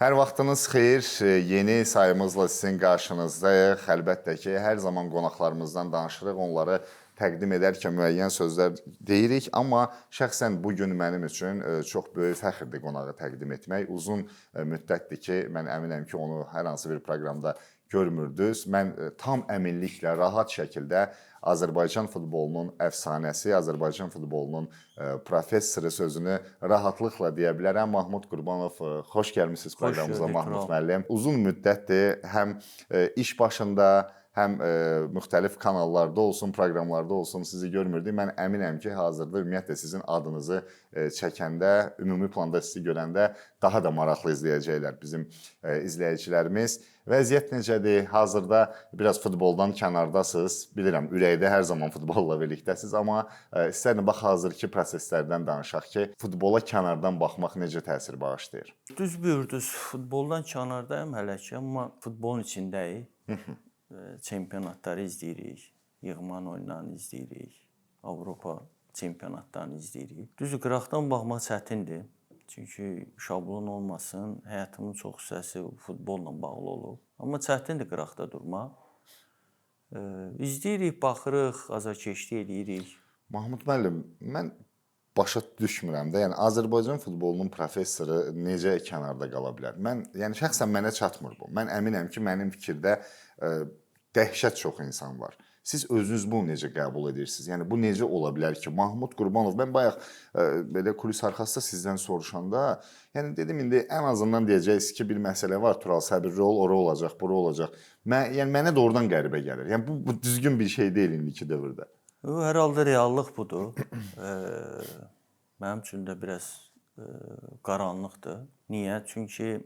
Hər vaxtınız xeyir. Yeni sayımızla sizin qarşınızdayıq. Əlbəttə ki, hər zaman qonaqlarımızdan danışırıq, onları təqdim edərkən müəyyən sözlər deyirik, amma şəxsən bu gün mənim üçün çox böyük fəxrdir qonağı təqdim etmək. Uzun müddətdir ki, mən əminəm ki, onu hər hansı bir proqramda görmürdünüz. Mən tam əminliklə, rahat şəkildə Azərbaycan futbolunun əfsanəsi, Azərbaycan futbolunun professoru sözünü rahatlıqla deyə bilərəm. Mahmud Qurbanov, xoş gəlmisiniz proqramımıza Mahmud müəllim. Uzun müddətdir həm iş başında, həm müxtəlif kanallarda olsun, proqramlarda olsun sizi görmürdük. Mən əminəm ki, hazırda ümumiyyətlə sizin adınızı çəkəndə, ümumi planda sizi görəndə daha da maraqlı izləyəcəklər bizim izləyicilərimiz. Vəziyyət necədir? Hazırda biraz futboldan kənardasınız. Bilirəm, ürəkdə hər zaman futbolla birlikdəsiniz, amma istərdim bax hazırki proseslərdən danışaq ki, futbola kənardan baxmaq necə təsir bağışlayır? Düz buyurdunuz, futboldan kənardayım hələ ki, amma futbolun içindəyik. Çempionatları izləyirik, yığman oyunlarını izləyirik, Avropa çempionatlarını izləyirik. Düzü qıraqdan baxmaq çətindir. Çünki şablon olmasın, həyatımın çox hissəsi futbolla bağlı olub. Amma çətindir qıraqda durmaq. İzləyirik, baxırıq, azarkeşlik eləyirik. Mahmud müəllim, mən başa düşmürəm də, yəni Azərbaycan futbolunun professoru necə kənarda qala bilər? Yəni şəxsən mənə çatmır bu. Mən əminəm ki, mənim fikirdə dəhşət çox insan var. Siz özünüz bunu necə qəbul edirsiniz? Yəni bu necə ola bilər ki, Mahmud Qurbanov, mən bayaq belə kulis arxasında sizdən soruşanda, yəni dedim indi ən azından deyəcəksiniz ki, bir məsələ var, Tural səbirli ol, ora olacaq, bura olacaq. Yəni mənə də oradan qəribə gəlir. Yəni bu düzgün bir şey deyil indiki dövrdə. Hər halda reallıq budur. Mənim üçün də biraz qaranlıqdır. Niyə? Çünki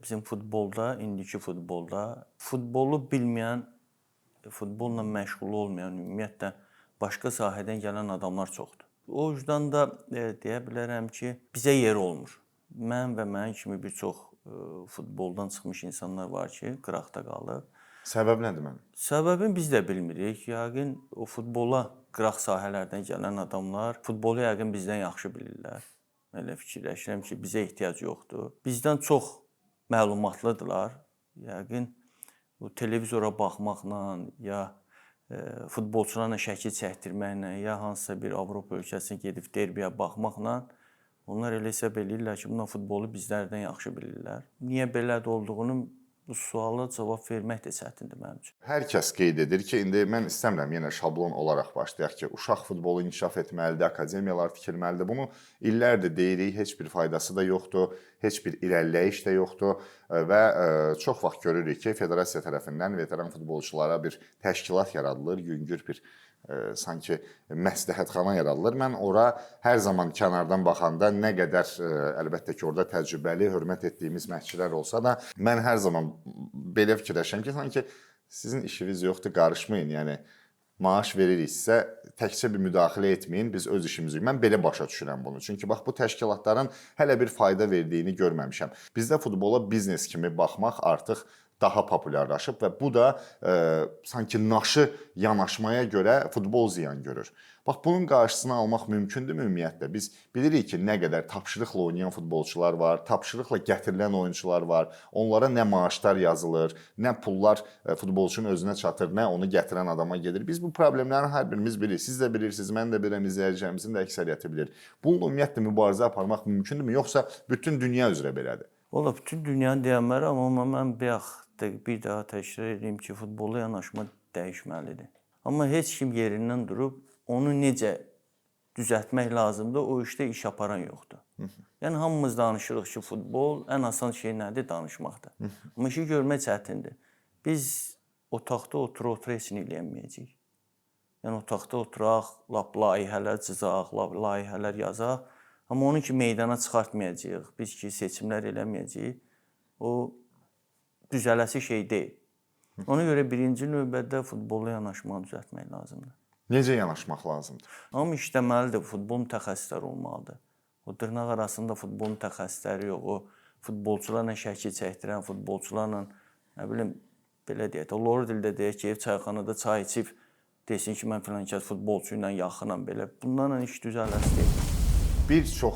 bizim futbolda, indiki futbolda futbolu bilməyən, futbolla məşğul olmayan, ümumiyyətlə başqa sahədən gələn adamlar çoxdur. O yüzden də deyə bilərəm ki, bizə yer olmur. Mən və mənim kimi bir çox futboldan çıxmış insanlar var ki, qıraqda qalır. Səbəb nədir mənim? Səbəbini biz də bilmirik. Yəqin o futbola qıraq sahələrdən gələn adamlar futbolu yəqin bizdən yaxşı bilirlər. Elə fikirləşirəm ki, bizə ehtiyac yoxdur. Bizdən çox məlumatlıdırlar. Yəqin bu televizora baxmaqla, ya futbolçularla şəkil çəkdirməklə, ya hansısa bir Avropa ölkəsinə gedib derbiyə baxmaqla onlar elə hesab eləyirlər ki, bunlar futbolu bizlərdən yaxşı bilirlər. Niyə belədir olduğunu bu suala cavab vermək də çətindir mənim üçün. Hər kəs qeyd edir ki, indi mən istəmirəm yenə şablon olaraq başlayaq ki, uşaq futbolu inkişaf etməlidir, akademiyalar tikilməlidir. Bunu illərdir deyirik, heç bir faydası da yoxdur, heç bir irəliləyiş də yoxdur və çox vaxt görürük ki, federasiya tərəfindən veteran futbolçulara bir təşkilat yaradılır, yüngül bir sanki məsləhətxana yaradılır. Mən ora hər zaman kənardan baxanda nə qədər əlbəttə ki, orada təcrübəli, hörmət etdiyimiz məşqçilər olsa da, mən hər zaman belə fikirləşirəm ki, sanki sizin işiniz yoxdur, qarışmayın. Yəni maaş veririksə təkcə bir müdaxilə etməyin, biz öz işimizi. Mən belə başa düşürəm bunu. Çünki bax bu təşkilatların hələ bir fayda verdiyini görməmişəm. Bizdə futbola biznes kimi baxmaq artıq daha populyarlaşıb və bu da sanki naşı yanaşmaya görə futbol ziyan görür. Bax bunun qarşısını almaq mümkündürmü ümumiyyətlə? Biz bilirik ki, nə qədər tapşırıqla oynayan futbolçular var, tapşırıqla gətirilən oyunçular var. Onlara nə maaşlar yazılır, nə pullar futbolçunun özünə çatır, nə onu gətirən adama gedir. Biz bu problemləri hər birimiz bilirik. Siz də bilirsiniz, mən də bilirəm, izləyicilərimizin də əksəriyyəti bilir. Bununla ümumiyyətlə mübarizə aparmaq mümkündürmü, yoxsa bütün dünya üzrə belədir? Valla bütün dünyanı deyənmərəm, amma mən bir daha təkrar edeyim ki, futbola yanaşma dəyişməlidir. Amma heç kim yerindən durub onu necə düzəltmək lazımdır, o işdə iş aparan yoxdur. Yəni hamımız danışırıq ki, futbol ən asan şey nədir? Danışmaqdır. Amma işi görmək çətindir. Biz otaqda oturaq heç nə eləyəməyəcəyik. Yəni otaqda oturaq, lap layihələr cızaq, layihələr yazaq, amma onu ki meydana çıxartmayacağıq, biz ki seçimlər eləməyəcəyik, o düzələsi şey deyil. Ona görə birinci növbədə futbola yanaşmanı düzəltmək lazımdır. Necə yanaşmaq lazımdır? Amma işləməlidir, futbol mütəxəssisləri olmalıdır. O dırnaq arasında futbol mütəxəssisləri yox, o futbolçularla şəkil çəkdirən, futbolçularla, nə bilim, belə deyək, Lord dildə deyək ki, ev çayxanada çay içib, desin ki, mən filan kəs futbolçu ilə yaxınam belə. Bunlarla iş düzələsi deyil. Bir çox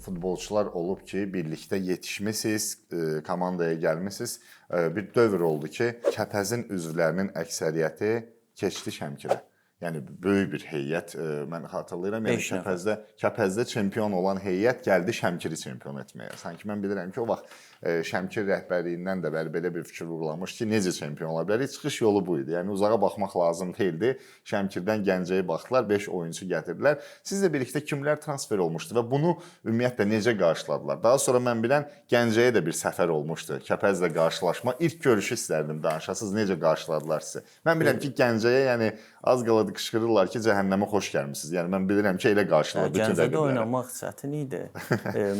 futbolçular olub ki, birlikdə yetişmisiniz, komandaya gəlmisiniz. Bir dövr oldu ki, Kəpəzin üzvlərinin əksəriyyəti keçdi Şəmkirə. Yəni böyük bir heyət, mən xatırlayıram, yəni Kəpəzdə çempion olan heyət gəldi Şəmkiri çempion etməyə. Sanki mən bilirəm ki, o vaxt Şəmkir rəhbərliyindən də belə bir fikir vurulamış ki, necə çempion ola bilərik? Çıxış yolu bu idi. Yəni uzağa baxmaq lazım deyildi. Şəmkirdən Gəncəyə baxdılar, 5 oyunçu gətirdilər. Sizlə birlikdə kimlər transfer olmuşdu və bunu ümumiyyətlə necə qarşıladılar? Daha sonra mən bilən Gəncəyə də bir səfər olmuşdu. Kəpəzlə qarşılaşma. İlk görüşü istərdim danışasınız, necə qarşıladılar sizi? Mən bilirəm ki, Gəncəyə yəni az qala qışqırırlar ki, cəhənnəmə xoş gəlmisiniz. Yəni mən bilirəm ki, elə qarşıladı bütün rəqibləri. Gəncədə oynamaq çətin idi.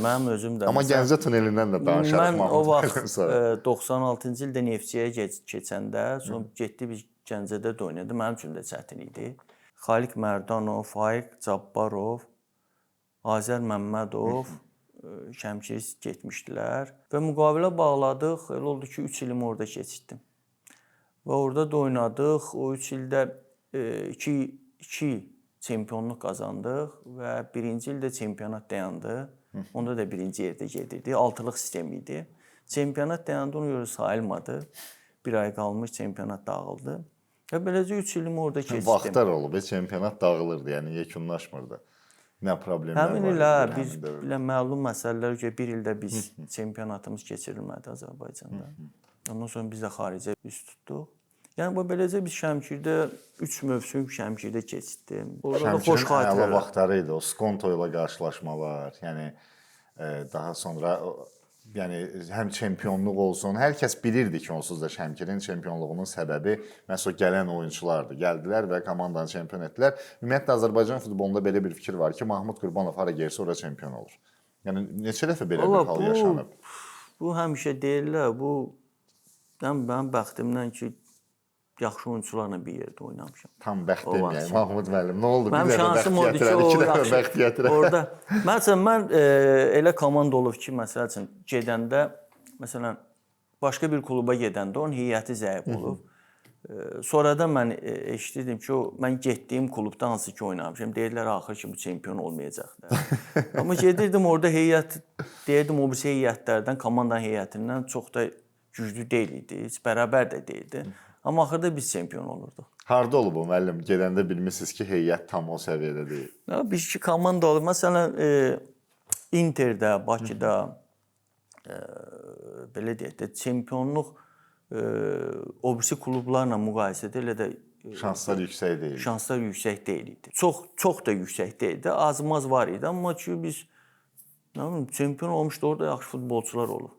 Mənim özüm də. Amma Gəncə tunelindən də danışarıq. Mən o vaxt 96-cı ildə Neftçiyə keçəndə, sonra getdi biz Gəncədə də oynadı. Mənim üçün də çətin idi. Xaliq Mərdanov, Faiq Cabbarov, Azər Məmmədov Şəmkir getmişdilər və müqavilə bağladıq. Elə oldu ki, 3 ilimi orada keçirdim. Və orada da oynadıq. O 3 ildə 2 çempionluq qazandıq və birinci ildə çempionat dayandı. Onda da birinci yerdə gedirdi. 6-lıq sistem idi. Çempionat dayandı, ona görə sayılmadı. Bir ay qalmış çempionat dağıldı. Və beləcə 3 ilimi orada keçirdim. Vaxtlar olub, çempionat dağılırdı, yəni yekunlaşmırdı. Nə problemlər var? Həmin ilə bir məlum məsələlər ki, bir ildə biz çempionatımız keçirilmədi Azərbaycanda. Ondan sonra biz də xaricə üst tutduq. Yəni bu beləcə biz Şəmkirdə 3 mövsüm Şəmkirdə keçirdim. Orada da xoş xatirələr. Şəmkirin vaxtları idi, o Skonto ilə qarşılaşmalar, yəni daha sonra yəni həm çempionluq olsun, hər kəs bilirdi ki, onsuz da Şəmkirin çempionluğunun səbəbi məhz o gələn oyunçulardı. Gəldilər və komandanı çempion etdilər. Ümumiyyətlə Azərbaycan futbolunda belə bir fikir var ki, Mahmud Qurbanov hara gəlsə ora çempion olur. Yəni neçə dəfə belə bir hal yaşanıb? Bu həmişə deyirlər, bu mənim bəxtimdən ki, yaxşı oyunçularla bir yerdə oynamışam. Tam bəxt deməyək, Mahmud müəllim. Nə oldu? Mənim şansım oldu ki, o yaxşı. Orada məsələn mən elə komanda olub ki, məsəl üçün gedəndə, məsələn başqa bir kluba gedəndə onun heyəti zəif olub. Sonradan mən eşitdim ki, mən getdiyim klubda hansı ki oynamışam. Deyirlər axır ki, bu çempion olmayacaqlar. Amma gedirdim orada heyət, deyirdim o birisi heyətlərdən, komandanın heyətindən çox da güclü deyil idi, heç bərabər də deyildi. Amma axırda biz çempion olurduq. Harda olub o müəllim? Gedəndə bilmisiniz ki, heyət tam o səviyyədə deyil. Bir iki komanda olub. Məsələn, Interdə, Bakıda belə deyək də çempionluq o birisi klublarla müqayisədə elə də şanslar yüksək deyil. Şanslar yüksək deyil idi. Çox da yüksək deyildi. Az-maz var idi, amma ki biz nə bilim çempion olmuşdu, orada yaxşı futbolçular olub.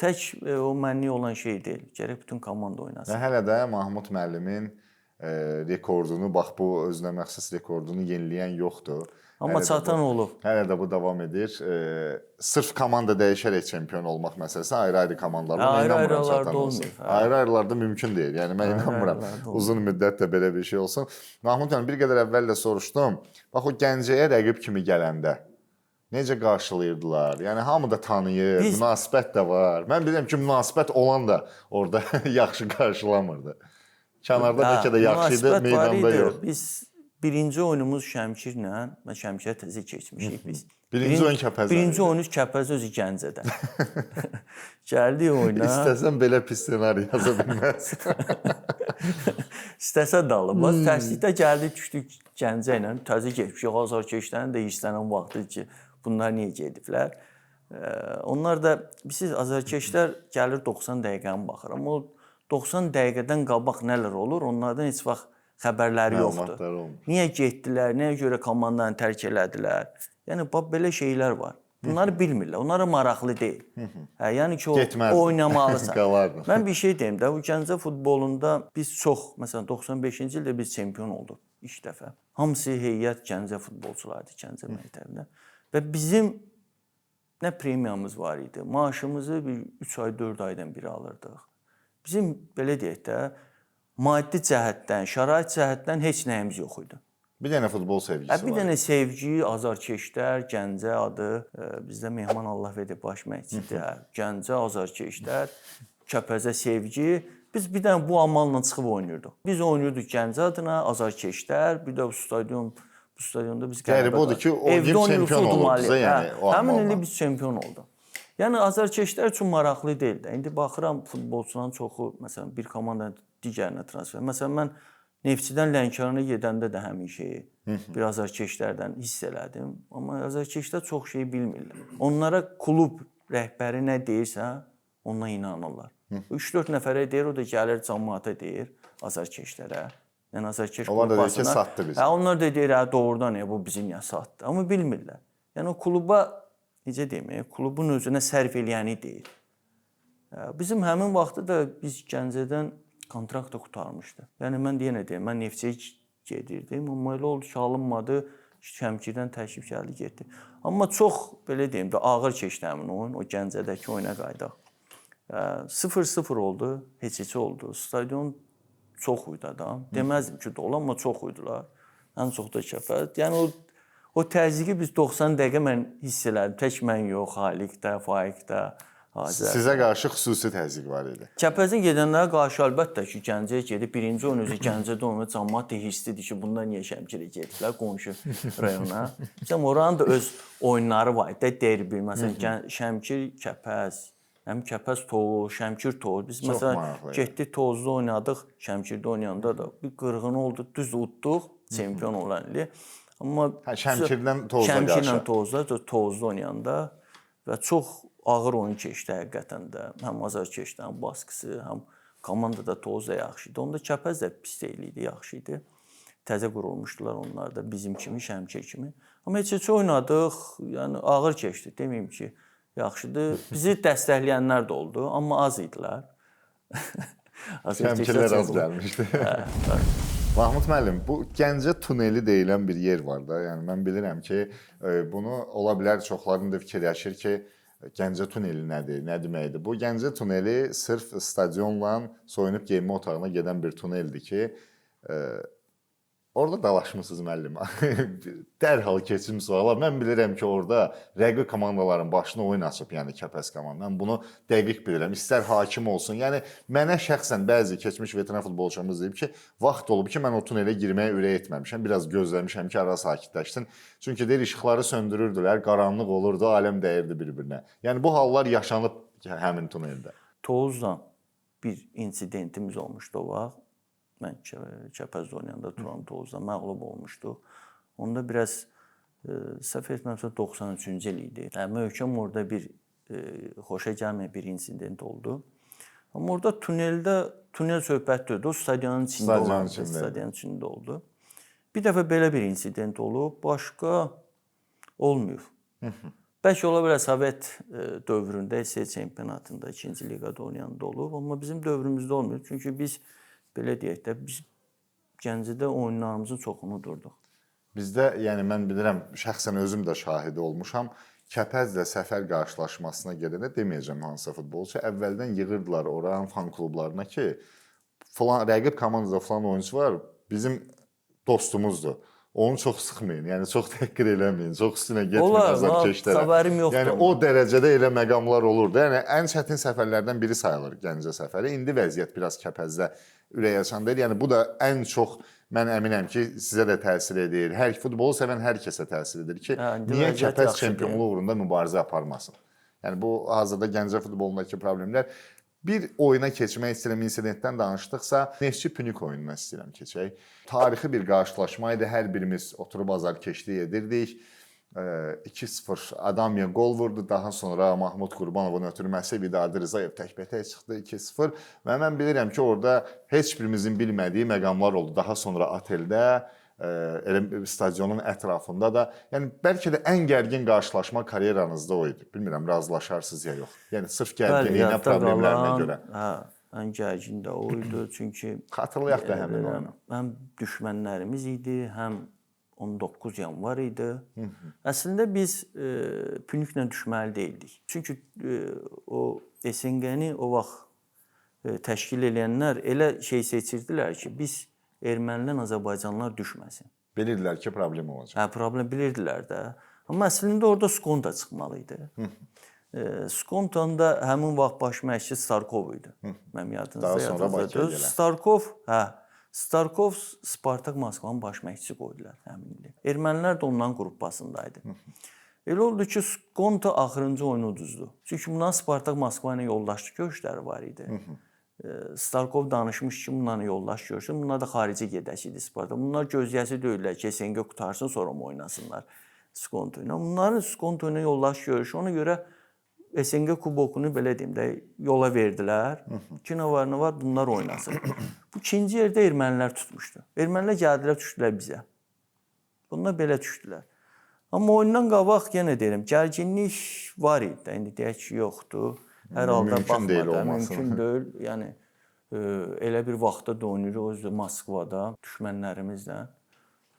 Tək o mənlik olan şey deyil. Gərək bütün komanda oynasın. Və hələ də Mahmud müəllimin rekordunu, bax bu özünə məxsus rekordunu yeniləyən yoxdur. Amma çatan olub. Hələ də bu davam edir. Sırf komanda dəyişərək çempion olmaq məsələsi ayrı-ayrı komandalarla ayrı-ayrılarda olmur. Ayrı-ayrılarda mümkün deyil. Yəni mən inanmıram uzun müddət də belə bir şey olsun. Mahmud müəllim, bir qədər əvvəl də soruşdum. Bax o Gəncəyə rəqib kimi gələndə necə qarşılayırdılar? Yəni hamı da tanıyır, münasibət də var. Mən bilirəm ki, münasibət olan da orada yaxşı qarşılamırdı. Kənarda bəlkə də yaxşı idi, meydanda yox. Biz birinci oyunumuz Şəmkirlə, mən Şəmkirə təzə keçmişik biz. Birinci oyun Kəpəzdə. Birinci oyunumuz Kəpəz özü Gəncədə. Gəldik oyuna. İstəsən belə pis ssenari yaza bilməz. İstəsə də alıb. Tərslikdə gəldik, düşdük Gəncə ilə. Təzə keçmişik. Azarkeşlərin də işlənən vaxtı ki, bunlar niyə gediblər? Onlar da, bilirsiniz, azarkeşlər gəlir 90 dəqiqəni baxır. Amma o 90 dəqiqədən qabaq nələr olur, onlardan heç vaxt xəbərləri yoxdur. Niyə getdilər, nəyə görə komandanı tərk elədilər? Yəni, belə şeylər var. Bunları bilmirlər, onlara maraqlı deyil. Yəni ki, o oynamalısan. Mən bir şey deyim də, bu Gəncə futbolunda biz çox, məsələn, 95-ci ildə biz çempion olduq ilk dəfə. Hamısı heyət Gəncə futbolçulardı, Gəncə məktəbində. Və bizim nə premiyamız var idi, maaşımızı 3 ay, 4 aydan biri alırdıq. Bizim, belə deyək də, maddi cəhətdən, şərait cəhətdən heç nəyimiz yox idi. Bir dənə futbol sevgisi var. Bir dənə sevgi, azarkeşlər, Gəncə adı, bizdə Mehman Allahverdi baş məşqçidir. Gəncə, azarkeşlər, Kəpəzə sevgi. Biz bir dənə bu amalla çıxıb oynayırdıq. Biz oynayırdıq Gəncə adına, azarkeşlər, bir də bu bu stadionda biz Qəribə odur ki, o il çempion olduqsa, yəni o həmin amalla. il biz çempion olduq. Yəni azarkeşlər üçün maraqlı deyil də. İndi baxıram futbolçuların çoxu məsələn bir komandanın digərinə transfer. Məsələn mən Neftçidən Lənkərana gedəndə də həmin şeyi bir azarkeşlərdən hiss elədim. Amma azarkeşlər çox şey bilmirlər. Onlara klub rəhbəri nə deyirsə, ona inanırlar. 3-4 nəfərə deyir, o da gəlir cəmaata deyir azarkeşlərə. Yəni azarkeş onlar da deyir ki, satdı bizi. Onlar da deyir, doğrudan bu bizi niyə satdı? Amma bilmirlər. Yəni o kluba necə deyim, klubun özünə sərf eləyəni deyir. Bizim həmin vaxtda da biz Gəncədən kontrakt da qurtarmışdı. Yəni mən yenə deyim, mən Neftçiyə gedirdim, amma elə oldu ki, alınmadı, Şəmkirdən təklif gəldi, getdi. Amma çox belə deyim də ağır keçdi həmin oyun, o Gəncədəki oyuna qaydaq. 0-0 oldu, heç oldu. Stadion çox uydu adam. Deməzdim ki, dolu, amma çox uydular. Ən çox da Kəpəz. Yəni o təzyiqi biz 90 dəqiqə mən hiss elədim. Tək mən yox, Xaliq də, Faiq də. Sizə qarşı xüsusi təzyiq var idi. Kəpəzin gedənlərə qarşı əlbəttə ki, Gəncəyə gedib birinci oyun özü Gəncədə oynadı, cəmaət də hisslidir ki, bundan niyə Şəmkirə getdilər qonşu rayona. Məsələn, oranın da öz oyunları var idi, derbi. Məsələn, Şəmkir, Kəpəz, həm Kəpəz Toz, Şəmkir Toz. Biz məsələn getdik Tozda oynadıq, Şəmkirdə oynayanda da bir qırğın oldu, düz utduq, çempion olan ili. Amma Şəmkirdən Tozda qarşı. Şəmkirlə Tozda oynayanda və çox ağır oyun keçdi həqiqətən də. Həm azarkeşlərin baskısı, həm komanda da Tozda yaxşı idi. Onda Kəpəz də pis deyil idi, yaxşı idi. Təzə qurulmuşdular onlar da bizim kimi, Şəmkir kimi. Amma heç oynadıq, yəni ağır keçdi. Deməyim ki, yaxşıdır. Bizi dəstəkləyənlər də oldu, amma az idilər. Şəmkirlər az gəlmişdi. Mahmud müəllim, bu Gəncə tuneli deyilən bir yer var da. Yəni mən bilirəm ki, bunu ola bilər çoxlarının da fikirləşir ki, Gəncə tuneli nədir, nə deməkdir? Bu Gəncə tuneli sırf stadionla soyunub geyinmə otağına gedən bir tuneldir ki, orada dalaşmısınız müəllim. Dərhal keçim suala. Mən bilirəm ki, orada rəqib komandaların başına oyun açıb, yəni Kəpəz komanda. Mən bunu dəqiq bilirəm. İstər hakim olsun. Yəni mənə şəxsən bəzi keçmiş veteran futbolçumuz deyib ki, vaxt olub ki, mən o tunelə girməyə ürək etməmişəm. Biraz gözləmişəm ki, ara sakitləşsin. Çünki deyir işıqları söndürürdülər, qaranlıq olurdu, aləm dəyirdi bir-birinə. Yəni bu hallar yaşanıb həmin tuneldə. Tozla bir insidentimiz olmuşdu o vaxt. Mən Kəpəzdə oynayanda Turan Tozda məğlub olmuşduq. Onda biraz səhv etmirəmsə 93-cü il idi. Möhkəm orada bir xoşa gəlməyən bir insident oldu. Amma orada tunel söhbəti oldu. O stadionun içində oldu. Stadionun içində oldu. Bir dəfə belə bir insident olub, başqa olmayıb. Bəlkə ola bilər Sovet dövründə SSR çempionatında 2-ci liqada oynayanda olub, amma bizim dövrümüzdə olmuyor. Çünki biz belə deyək də, biz Gəncədə oyunlarımızın çoxunu durduq. Bizdə, yəni mən bilirəm, şəxsən özüm də şahidi olmuşam. Kəpəzlə Səfər qarşılaşmasına gedəndə deməyəcəm hansısa futbolçu, əvvəldən yığırdılar oranın fan klublarına ki, falan rəqib komandada falan oyunçu var, bizim dostumuzdur. Onu çox sıxmayın, yəni çox təhqir eləməyin, çox üstünə getməyin azarkeşlərə. Xəbərim yoxdur. Yəni o dərəcədə elə məqamlar olurdu. Yəni ən çətin səfərlərdən biri sayılır Gəncə səfəri. İndi vəziyyət biraz Kəpəzdə ürək açandır. Yəni bu da ən çox mən əminəm ki, sizə də təsir edir. Hər futbolu sevən hər kəsə təsir edir ki, niyə Kəpəz çempionluq uğrunda mübarizə aparmasın? Yəni bu hazırda Gəncə futbolundakı problemlər. Bir oyuna keçmək istəyirəm, insidentdən danışdıqsa, Neftçi Pünik oyununa istəyirəm keçək. Tarixi bir qarşılaşma idi, hər birimiz oturub azarkeşlik edirdik. 2-0 Adamya gol vurdu, daha sonra Mahmud Qurbanovun ötürməsi Vidadi Rzayev təkbətək çıxdı 2-0 və mən bilirəm ki, orada heç birimizin bilmədiyi məqamlar oldu. Daha sonra oteldə, elə stadionun ətrafında da, yəni bəlkə də ən gərgin qarşılaşma karyeranızda o idi. Bilmirəm, razılaşarsınız ya yox. Yəni sırf gərginliyinə, problemlərinə görə. Hə, ən gərgin də o idi, çünki xatırlayaq da həmin oyunu. Həm düşmənlərimiz idi, həm 19 yanvar idi. Əslində biz Püniklə düşməli deyildik. Çünki o SNG-ni o vaxt təşkil edənlər elə şey seçirdilər ki, biz ermənidən Azərbaycanlılar düşməsin. Bilirdilər ki, problem olacaq. Hə, problem bilirdilər də. Amma əslində orada Skonta çıxmalı idi. Skontanın da həmin vaxt baş məşqçi Starkov idi. Mənim yadımda. Daha sonra Bakıya gələn. Starkov, hə, Starkov Spartak Moskvanın baş məşqçisi qoydular həmin il. Ermənilər də onların qrupasındaydı. Elə oldu ki, Skonto axırıncı oyunu uduzdu. Çünki bundan Spartak Moskva ilə yoldaşlıq görüşləri var idi. Starkov danışmış ki, bunlarla yoldaş görsün. Bunlar da xarici gedəsi idi Spartak. Bunlar gözləyəsi deyirlər ki, SNG qutarsın, sonra mı oynasınlar Skonto ilə. Bunların Skonto ilə yoldaş görüşü. Ona görə SNG kubokunu belə deyim də yola verdilər. İki nə var, bunlar oynasın. Bu ikinci yerdə ermənilər tutmuşdu. Ermənilər gəldilər, düşdülər bizə. Bunlar belə düşdülər. Amma oyundan qabaq yenə deyirəm, gərginlik var idi. İndi deyək ki, yoxdur. Hər halda baxmadan mümkün deyil. Yəni elə bir vaxtda da oynayırıq özü Moskvada düşmənlərimizlə.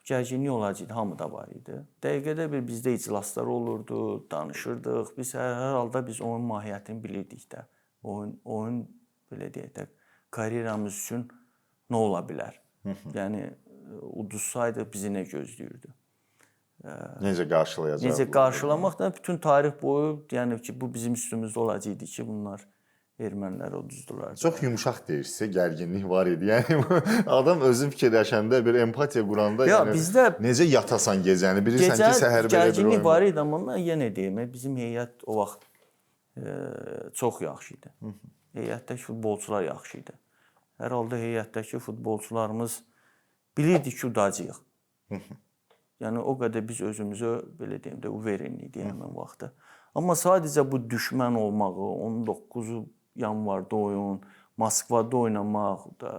Gərginlik olacaqdı, hamıda var idi. Dəqiqədə bir bizdə iclaslar olurdu, danışırdıq. Biz hər halda biz oyun mahiyyətini bilirdik də. Oyun belə deyək də karyeramız üçün nə ola bilər? Yəni uduzsaydıq bizi nə gözləyirdi? Necə qarşılayacaq? Necə qarşılamaq da bütün tarix boyu, yəni ki, bu bizim üstümüzdə olacaqdı ki, bunlar ermənilər uduzdular. Çox yumşaq deyirsə, gərginlik var idi. Yəni adam özü fikirləşəndə bir empatiya quranda, yəni bizdə necə yatasan gecəni, bilirsən ki, səhər belə bir gərginlik var idi, amma yenə deyim, bizim heyət o vaxt çox yaxşı idi. Heyətdəki futbolçular yaxşı idi. Hər halda heyətdəki futbolçularımız bilirdik ki, udacağıq. Yəni o qədər biz özümüzə belə deyim də uverinlik həmin vaxtda. Amma sadəcə bu düşmən olmağı, 19 yanvarda oyun, Moskvada oynamaq da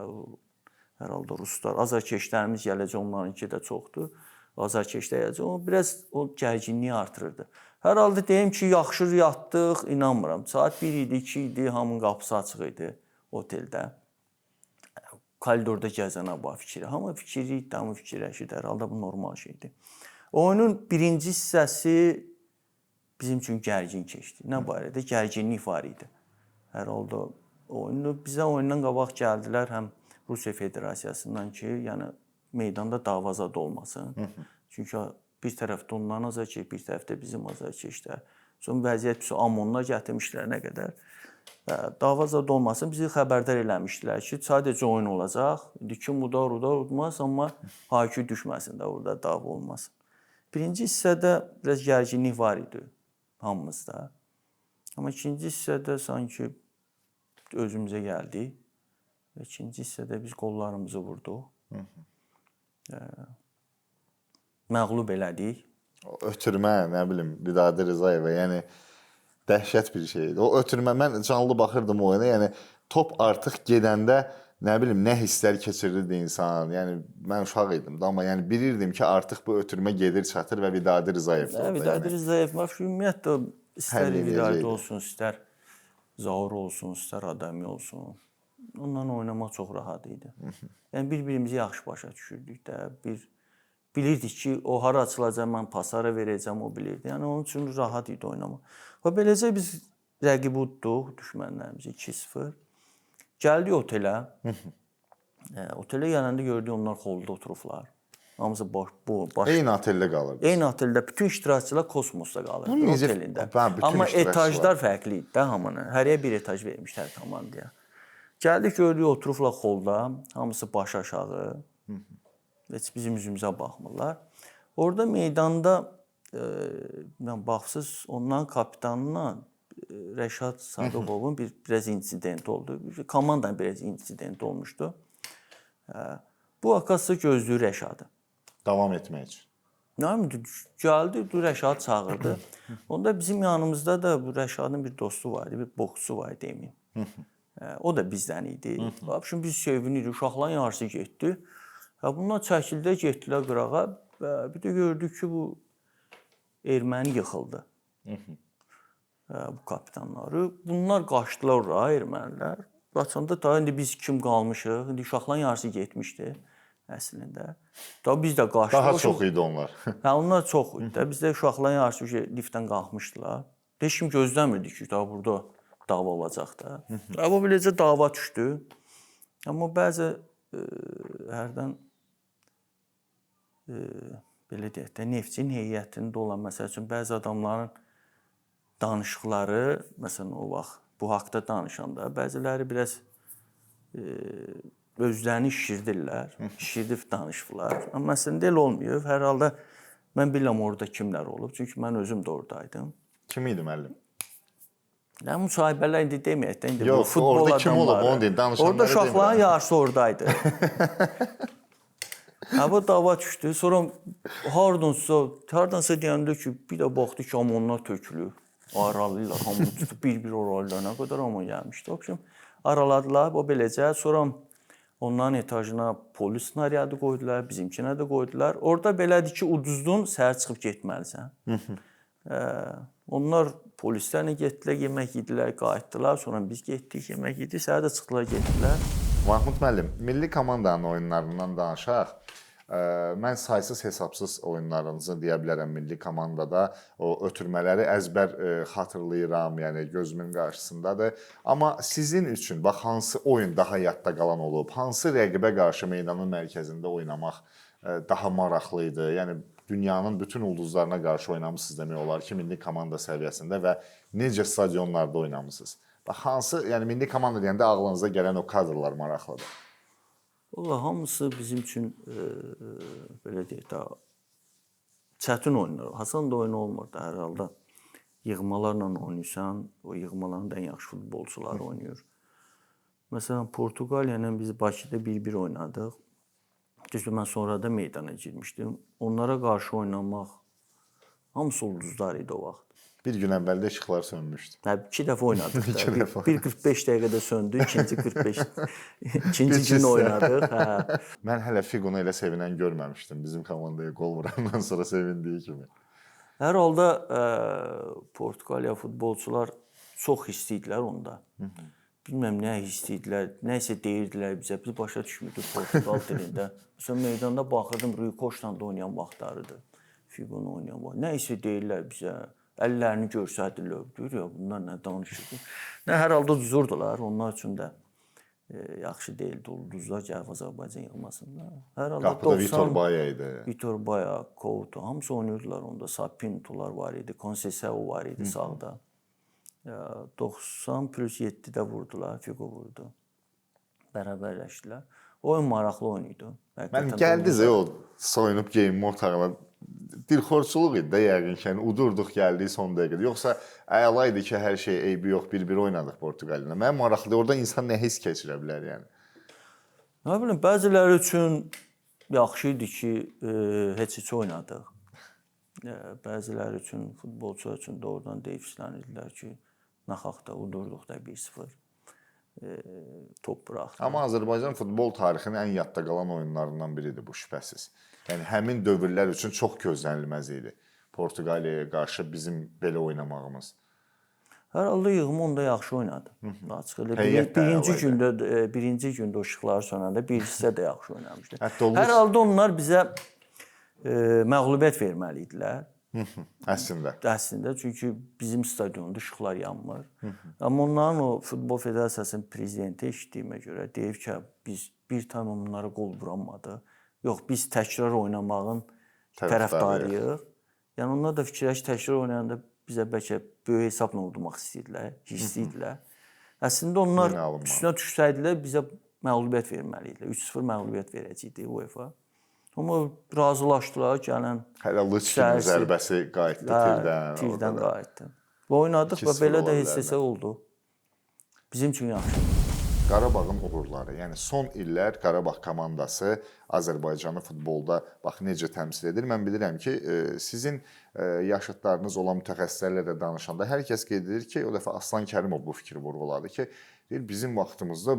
hər halda ruslar, azarkeşlərimiz gələcək, onlarınki də çoxdur. Azarkeşlər gələcək, o biraz o gərginliyi artırırdı. Hər halda deyim ki, yaxşı yatdıq, inanmıram. Saat 1 idi, 2 idi, hamının qapısı açıq idi oteldə. Koridorda gəzən aba fikri. Hamı fikirliydi, hamı fikirləşirdi. Hər halda bu normal şeydir. Oyunun birinci hissəsi bizim üçün gərgin keçdi. Nə barədə? Gərginlik var idi. Hər halda bizə oyundan qabaq gəldilər həm Rusiya Federasiyasından ki, yəni meydanda davazad olmasın. Çünki bir tərəfdə onların azarkeş, bir tərəfdə bizim azarkeşlər. Sonra vəziyyət Amonlar gətirmişlər nə qədər. Davazad olmasın, bizi xəbərdar eləmişdilər ki, sadəcə oyun olacaq. İndi kim udmaz, amma hakü düşməsin də, orada dava olmasın. Birinci hissədə biraz gərginlik var idi hamımızda. Amma ikinci hissədə sanki özümüzə gəldik. Və ikinci hissədə biz qollarımızı vurduq. Məğlub elədik. Ötürmə, nə bilim, Vidadi Rzayeva, yəni dəhşət bir şeydir. O ötürmə, mən canlı baxırdım oyuna, yəni top artıq gedəndə nə bilim, nə hisslər keçirirdi insan. Yəni mən uşaq idim da, amma yəni bilirdim ki, artıq bu ötürmə gedir, çatır və Vidadi Rzayev də orada. Vidadi Rzayev, ümumiyyətlə istər Vidadi olsun, istər Zaur olsun, istər Adami olsun. Onlarla oynamaq çox rahat idi. Yəni bir-birimizi yaxşı başa düşürdük də, bilirdik ki, o hara açılacaq, mən pasara verəcəm, o bilirdi. Yəni onun üçün rahat idi oynamaq. Və beləcə biz rəqibi utduq, düşmənlərimizi 2-0. Gəldik otelə. Otelə gələndə gördük onlar holda oturublar. Hamısı boş. Eyni oteldə qalırdı. Eyni oteldə bütün iştirakçılar Kosmosda qalırdı otelində. Amma etajlar fərqli idi də hamının. Hərəyə bir etaj vermişlər komandaya. Gəldik gördük oturublar holda, hamısı baş aşağı. Heç bizim üzümüzə baxmırlar. Orada meydanda baxsız onların kapitanına Rəşad Sadıqovun biraz insident oldu. Komandanın biraz insident olmuşdu. Bu akası gözlüyü Rəşadı. Davam etmək üçün. Gəldi, Rəşad çağırdı. Onda bizim yanımızda da bu Rəşadın bir dostu var idi, bir boksçu var idi Emin. O da bizdən idi. Şimdi biz sevinirik, uşaqların yarısı getdi. Bunlar çəkildə getdilər qırağa. Bir də gördük ki, bu erməni yıxıldı. Bu kapitanları. Bunlar qaçdılar oraya, ermənilər. Qaçanda da indi biz kim qalmışıq? İndi uşaqların yarısı getmişdi əslində. Da biz də qaçdıq. Daha çox idi onlar. Onlar çox idi də. Bizdə uşaqların yarısı liftdən qalxmışdılar. Heç kim gözləmirdi ki, da burada dava olacaq da. Amma beləcə dava düşdü. Amma bəzi hərdən belə deyək də, Neftçinin heyətində olan, məsəl üçün, bəzi adamların danışıqları, məsələn, o vaxt bu haqda danışanda, bəziləri biraz özlərini şişirdirlər, şişirdib danışırlar. Amma əslində elə olmuyor. Hər halda mən bilmirəm orada kimlər olub, çünki mən özüm də oradaydım. Kim idi müəllim? Nə müsahibələr indi deməyək də, indi bu Yox, futbol orada kim olub, adamları. onu deyin, danışanları Orada uşaqların yarısı oradaydı. Ha bu dava düşdü. Sonra hardansa deyəndə ki, bir də baxdı ki, amonlar tökülür. Aralayırlar, hamını tutub bir-bir oralayırlar. Nə qədər amon gəlmişdi. O üçün araladılar, o beləcə. Sonra onların etajına polis snaryadı qoydular, bizimkinə də qoydular. Orada belədir ki, uduzdun, səhər çıxıb getməlisən. Onlar polislərlə getdilər, yemək yedilər, qayıtdılar. Sonra biz getdik, yemək yedik, səhər də çıxdılar, getdilər. Mahmud müəllim, milli komandanın oyunlarından danışaq. Mən saysız hesabsız oyunlarınızı deyə bilərəm milli komandada. O ötürmələri əzbər xatırlayıram, yəni gözümün qarşısındadır. Amma sizin üçün bax hansı oyun daha yadda qalan olub? Hansı rəqibə qarşı meydanın mərkəzində oynamaq daha maraqlı idi? Yəni dünyanın bütün ulduzlarına qarşı oynamısınız demək olar ki, milli komanda səviyyəsində və necə stadionlarda oynamısınız? Bax hansı, yəni milli komanda deyəndə ağlınıza gələn o kadrlar maraqlıdır. Valla hamısı bizim üçün belə deyək də çətin oyunlar. Hasan da oyun olmurdu hər halda. Yığmalarla oynayırsan, o yığmaların ən yaxşı futbolçuları oynayır. Məsələn, Portuqaliya ilə biz Bakıda 1-1 oynadıq. Düzdür, mən sonra da meydana girmişdim. Onlara qarşı oynamaq hamısı ulduzlar idi o vaxt. Bir gün əvvəl də işıqlar sönmüşdü. Hə, 2 dəfə oynadıq da. Bir 45 dəqiqədə söndü, ikinci 45 ikinci gün oynadıq. Hə. Mən hələ Fiqonu elə sevinən görməmişdim. Bizim komandaya qol vurandan sonra sevindiyi kimi. Hər halda Portuqaliya futbolçular çox istəyirdilər onda. Bilməm nə istəyirdilər, nə isə deyirdilər bizə. Biz başa düşmürdük Portuqal dilində. Məsələn, meydanda baxırdım, Rui Costa da oynayan vaxtlarıdır. Fiqonu oynayan vaxt. Nə isə deyirlər bizə. Əllərini görsədirlər. Deyir ya, bunlar nə danışır? Nə hər halda düzurdular. Onlar üçün də yaxşı deyildi ulduzlar gəlib Azərbaycan yığmasında. Hər halda qapıda Vitor Baya idi. Vitor Baya, Couto, hamısı oynayırdılar onda. Sapintolar var idi, Conceição var idi sağda. 90 plus 7-də vurdular, Figo vurdu. Bərabərləşdilər. Oyun maraqlı oyun idi. Mən gəldizə o soyunub geyinmə otağına dilxorçuluq idi də yəqin ki, udurduq gəldik son dəqiqədə. Yoxsa əla idi ki, hər şey eybi yox, bir-bir oynadıq Portuqaliya ilə. Mənim maraqlıdır, orada insan nə hiss keçirə bilər yəni. Nə bilim, bəziləri üçün yaxşı idi ki, heç oynadıq. Bəziləri üçün, futbolçular üçün doğrudan deyiflənirdilər ki, naxaqda udurduq da 1-0. Top buraxdı. Amma Azərbaycan futbol tarixinin ən yadda qalan oyunlarından biridir bu şübhəsiz. Yəni həmin dövrlər üçün çox gözlənilməz idi. Portuqaliyaya qarşı bizim belə oynamağımız. Hər halda yığımı onda yaxşı oynadı. Açıq elə birinci gündə o işıqları sönəndə birincisi də yaxşı oynamışdı. Hər halda onlar bizə məğlubiyyət verməli idilər. Əslində çünki bizim stadionda işıqlar yanmır. Amma onların o Futbol Federasiyasının prezidenti eşitdiyimə görə deyib ki, biz bir tam onlara qol vuramadı. Yox, biz təkrar oynamağın tərəfdarıyıq. Yəni onlar da fikirləşir təkrar oynayanda bizə bəlkə böyük hesabla udmaq istəyirdilər, istəyirdilər. Əslində onlar üstünə düşsəydilər bizə məğlubiyyət verməli idilər. 3-0 məğlubiyyət verəcəkdi UEFA. Amma razılaşdılar gələn. Hələ Lüçkin zərbəsi qayıtdı tirdən qayıtdı. Və oynadıq və belə də heç oldu. Bizim üçün yaxşı. Qarabağın uğurları, yəni son illər Qarabağ komandası Azərbaycanı futbolda bax necə təmsil edir. Mən bilirəm ki, sizin yaşıdlarınız olan mütəxəssislərlə də danışanda hər kəs qeyd edir ki, o dəfə Aslan Kərimov bu fikri vurğuladı ki, bizim vaxtımızda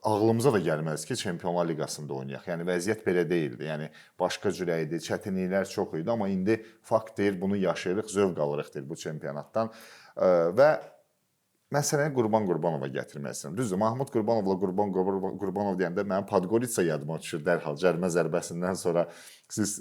ağlımıza da gəlməz ki, Çempionlar Liqasında oynayaq. Yəni vəziyyət belə deyildi. Yəni başqa cür idi, çətinliklər çox idi, amma indi fakt deyir, bunu yaşayırıq, zövq alırıq deyir bu çempionatdan. Və məsələni Qurban Qurbanova gətirmək istəyirəm. Düzdür, Mahmud Qurbanovla Qurbanov deyəndə mənim Podgorica yadıma düşür dərhal. Cərimə zərbəsindən sonra siz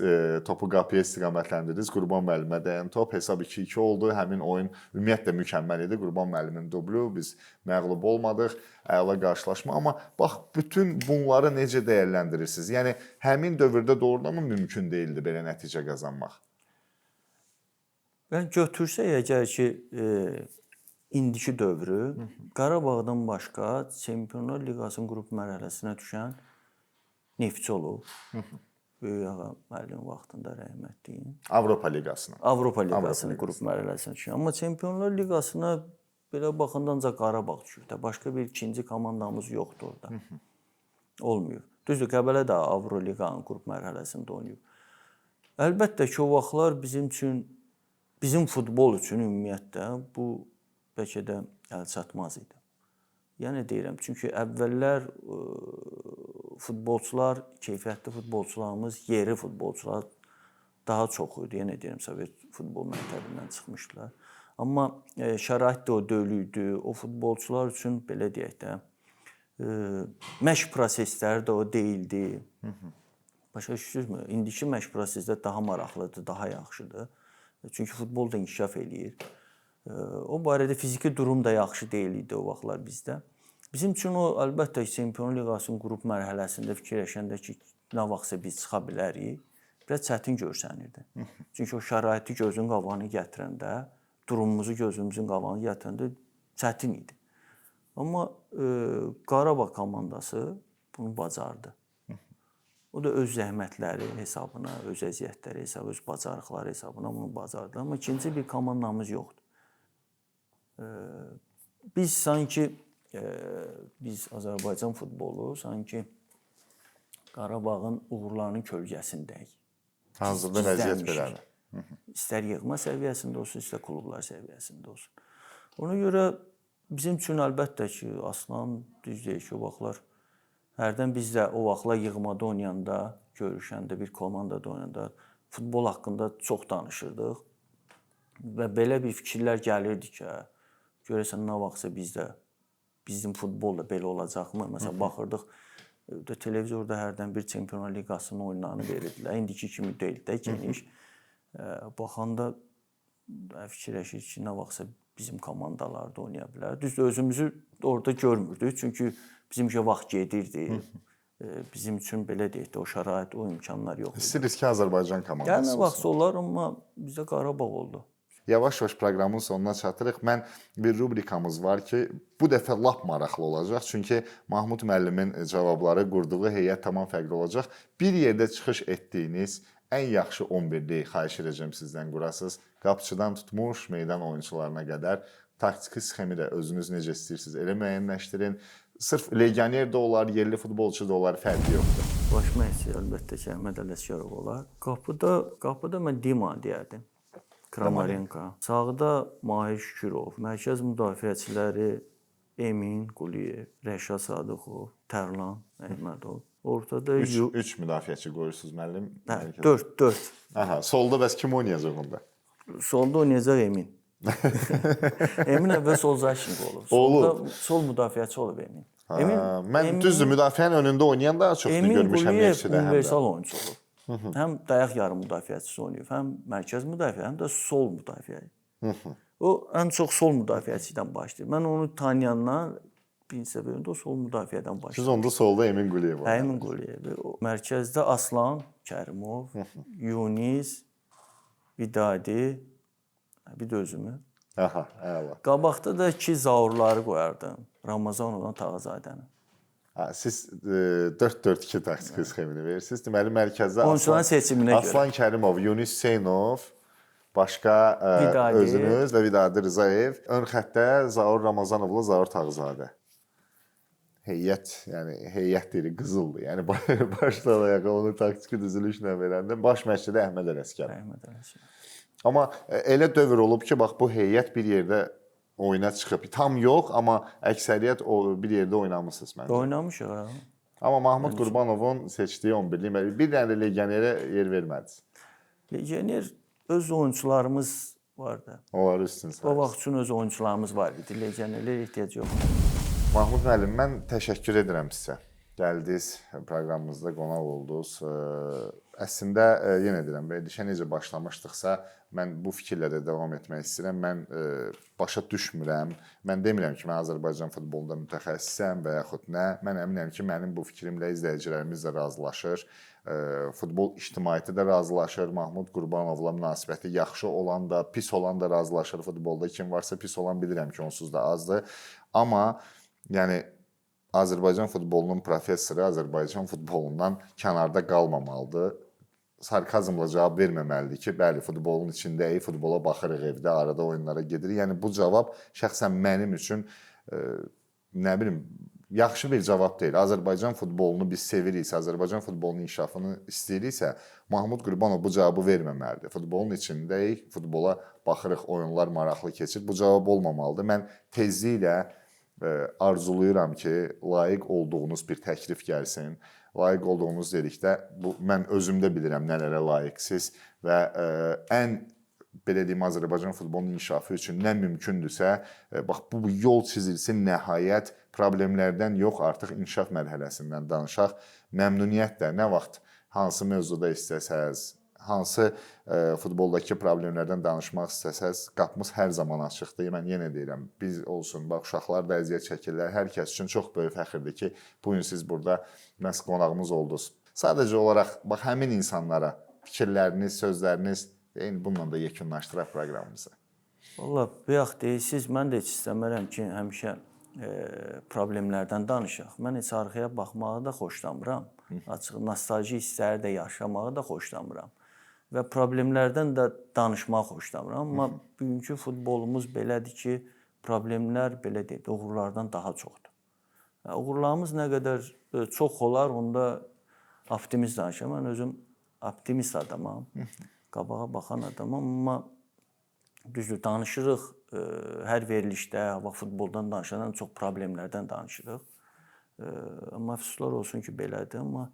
topu qapıya istiqamətləndirdiniz. Qurban müəllimə dəyən top hesab 2-2 oldu. Həmin oyun ümumiyyətlə mükəmməl idi. Qurban müəllimin dublu, biz məğlub olmadıq. Əla qarşılaşma. Amma bax, bütün bunları necə dəyərləndirirsiniz? Yəni, həmin dövrdə doğrudan mümkün deyildi belə nəticə qazanmaq? Yəni, götürsək əgər ki, indiki dövrü Qarabağdan başqa Çempionlar Liqasının qrup mərhələsinə düşən Neftçi olub. Böyük ağa müəllim vaxtında rəhmətliyin. Avropa Liqasına. Avropa Liqasının qrup mərhələsinə düşən. Amma Çempionlar Liqasına belə baxanda ancaq Qarabağ düşür də. Başqa bir ikinci komandamız yoxdur orada. Olmuyor. Düzdür, Qəbələ də Avro Liqanın qrup mərhələsində oynayıb. Əlbəttə ki, o vaxtlar bizim futbol üçün ümumiyyətlə bu bəlkə də əlçatmaz idi. Yəni deyirəm, çünki əvvəllər futbolçular, keyfiyyətli futbolçularımız, yerli futbolçular daha çox idi. Yəni deyirəm, Sovet futbol məktəbindən çıxmışdılar. Amma şərait də o deyil idi. O futbolçular üçün belə deyək də məşq prosesləri də o deyildi. Başa düşürsünüzmü? İndiki məşq prosesləri daha maraqlıdır, daha yaxşıdır. Çünki futbol da inkişaf eləyir. O barədə fiziki durum da yaxşı deyil idi o vaxtlar bizdə. Bizim üçün o əlbəttə Çempionlar Liqasının qrup mərhələsində fikirləşəndə ki, nə vaxtsa biz çıxa bilərik, biraz çətin görsənirdi. Çünki o şəraiti gözün qabağına gətirəndə, durumumuzu gözümüzün qabağına gətirəndə çətin idi. Amma Qarabağ komandası bunu bacardı. O da öz zəhmətləri hesabına, öz əziyyətləri hesabına, öz bacarıqları hesabına bunu bacardı. Amma ikinci bir komandamız yoxdur. Biz sanki biz Azərbaycan futbolu sanki Qarabağın uğurlarının kölgəsindəyik. Hazırda vəziyyət belədir. İstər yığma səviyyəsində olsun, istər klublar səviyyəsində olsun. Ona görə bizim üçün əlbəttə ki, Aslan düz deyir ki, o vaxtlar hərdən biz də o vaxtlar yığmada oynayanda, görüşəndə, bir komandada oynayanda futbol haqqında çox danışırdıq. Və belə bir fikirlər gəlirdi ki, görəsən nə vaxtsa bizim futbol da belə olacaqmı? Məsələn, baxırdıq, televizorda hərdən bir Çempionlar Liqasının oyunlarını verirdilər. İndiki kimi deyil də, geniş. Baxanda fikirləşir ki, nə vaxtsa bizim komandalarda oynaya bilər. Düzdür, özümüzü orada görmürdük. Çünki bizimki vaxt gedirdi. Bizim üçün belə deyək də, o şərait, o imkanlar yox idi. İstəyirsiniz ki, Azərbaycan komandası Yəni, nə vaxtsa olar, amma bizdə Qarabağ oldu. Yavaş-yavaş proqramın sonuna çatırıq. Mən bir rubrikamız var ki, bu dəfə lap maraqlı olacaq. Çünki Mahmud müəllimin cavabları, qurduğu heyət tamam fərqli olacaq. Bir yerdə çıxış etdiyiniz ən yaxşı 11-li xahiş edəcəm sizdən qurasınız. Qapıçıdan tutmuş meydan oyunçularına qədər taktiki sxemi də özünüz necə istəyirsiniz elə müəyyənləşdirin. Sırf legioner də olar, yerli futbolçu da olar, fərqi yoxdur. Baş məşqçi əlbəttə ki, Əhməd Ələsgərov olar. Qapıda mən Dima deyərdim. Kramarenko. Sağda Mahir Şükürov, mərkəz müdafiəçiləri Emin Quliyev, Rəşad Sadıqov, Tərlan Əhmədov. Ortada 3 müdafiəçi qoyursunuz müəllim. 4. Aha, solda bəs kim oynayacaq onda? Solda oynayacaq Emin. Emin əvvəl sol zaşnik olub. Sol müdafiəçi olub Emin. Mən düzdür, müdafiənin önündə oynayan daha çoxdur görmüşəm Neftçidə. Emin Quliyev universal oyunçu olub. Həm dayaq yarım müdafiəçisi oynayıb, həm mərkəz müdafiə, həm də sol müdafiə. O ən çox sol müdafiəçidən başlayır. Mən onu tanıyandan bir səbəbində o sol müdafiədən başlayır. Siz onda solda Emin Quliyev var. Emin Quliyev. Mərkəzdə Aslan Kərimov, Yunis, Vidadi, bir də özümü. Aha, əla. Qabaqda da 2 zaurları qoyardım. Ramazanovla Tağızadəni. Siz 4-4-2 taktiki sxemini verirsiniz. Deməli, mərkəzdə oyunçuların seçiminə görə Aslan Kərimov, Yunis Hüseynov, başqa özünüz və Vidadi Rzayev. Ön xəttə Zaur Ramazanovla Zaur Tağızadə. Heyət, yəni heyət deyil, qızıldır. Yəni başdan ayağa onu taktiki düzülüşlə verəndə baş məşqçi də Əhməd Ələsgərov. Amma elə dövr olub ki, bax bu heyət bir yerdə oyuna çıxıb. Tam yox, amma əksəriyyət bir yerdə oynamısınız məncə. Oynamışıq ha. Amma Mahmud Qurbanovun seçdiyi 11-li bir dənə də legionerə yer vermədiniz. Legioner öz oyunçularımız vardı. Onları üstün sayırsınız. O vaxt üçün öz oyunçularımız var idi. Legionerlərə ehtiyac yoxdur. Mahmud müəllim, mən təşəkkür edirəm sizə. Gəldiniz, proqramımızda qonaq oldunuz. Əslində yenə deyirəm, verilişə necə başlamışdıqsa, mən bu fikirlə də davam etmək istəyirəm. Mən başa düşmürəm. Mən demirəm ki, mən Azərbaycan futbolunda mütəxəssisəm və yaxud nə. Mən əminəm ki, mənim bu fikrimlə izləyicilərimiz də razılaşır. Futbol ictimaiyyəti də razılaşır. Mahmud Qurbanovla münasibəti yaxşı olan da, pis olan da razılaşır futbolda. Kim varsa pis olan bilirəm ki, onsuz da azdır. Amma yəni Azərbaycan futbolunun professoru Azərbaycan futbolundan kənarda qalmamalıdır. Sarkazmla cavab verməməlidir ki, bəli, futbolun içindəyik, futbola baxırıq evdə, arada oyunlara gedirik. Yəni bu cavab şəxsən mənim üçün nə bilim, yaxşı bir cavab deyil. Azərbaycan futbolunu biz seviriksə, Azərbaycan futbolunun inkişafını istəyiriksə, Mahmud Qurbanov bu cavabı verməməlidir. Futbolun içindəyik, futbola baxırıq, oyunlar maraqlı keçir. Bu cavab olmamalıdır. Mən tezliklə arzuluyuram ki, layiq olduğunuz bir təklif gəlsin. Layiq olduğunuz dedikdə, mən özümdə bilirəm nələrə layiqsiz və ən belə deyim, Azərbaycan futbolunun inkişafı üçün nə mümkündürsə, bax bu yol çizilsin, nəhayət problemlərdən yox, artıq inkişaf mərhələsindən danışaq. Məmnuniyyətlə nə vaxt hansı mövzuda istəsəz, hansı futboldakı problemlərdən danışmaq istəsəz, qapımız hər zaman açıqdır. Mən yenə deyirəm, biz olsun, bax uşaqlar da əziyyət çəkirlər. Hər kəs üçün çox böyük fəxrdir ki, bu gün siz burada məhz qonağımız oldunuz. Sadəcə olaraq bax həmin insanlara fikirləriniz, sözləriniz deyin, bununla da yekunlaşdıraq proqramımızı. Valla bayaq deyirsiz, mən də heç istəmirəm ki, həmişə problemlərdən danışaq. Mən heç arxaya baxmağı da xoşlamıram. Açıq nostalji hissləri də yaşamağı da xoşlamıram. Və problemlərdən də danışmağı xoşlamıram. Amma bugünkü futbolumuz belədir ki, problemlər belə deyil, uğurlardan daha çoxdur. Uğurlarımız nə qədər çox olar, onda optimist danışıram. Mən özüm optimist adamam, qabağa baxan adamam, amma düzdür, danışırıq hər verilişdə, futboldan danışandan çox problemlərdən danışırıq. Amma əfsuslar olsun ki, belədir. Amma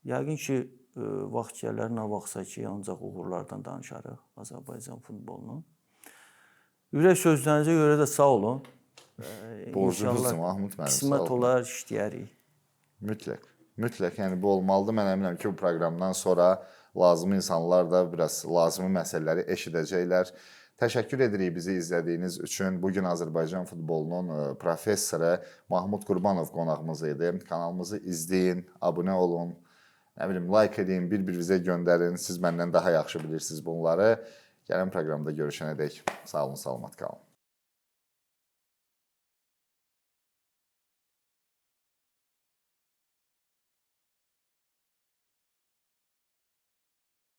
yəqin ki, vaxt gələr, nə vaxtsa ki, ancaq uğurlardan danışarıq Azərbaycan futbolunun. Ürək sözlərinizə görə də sağ olun. Borcumuzdur, Mahmud müəllim. Qismət olar, işləyərik. Mütləq. Mütləq, yəni bu olmalıdır. Mən əminəm ki, bu proqramdan sonra lazımi insanlar da biraz lazımi məsələləri eşidəcəklər. Təşəkkür edirik bizi izlədiyiniz üçün. Bugün Azərbaycan futbolunun professoru Mahmud Qurbanov qonağımız idi. Kanalımızı izləyin, abunə olun, nə bilim, like edin, bir-birinizə göndərin. Siz məndən daha yaxşı bilirsiniz bunları. Gələn proqramda görüşənədək sağ olun, salamat qalın.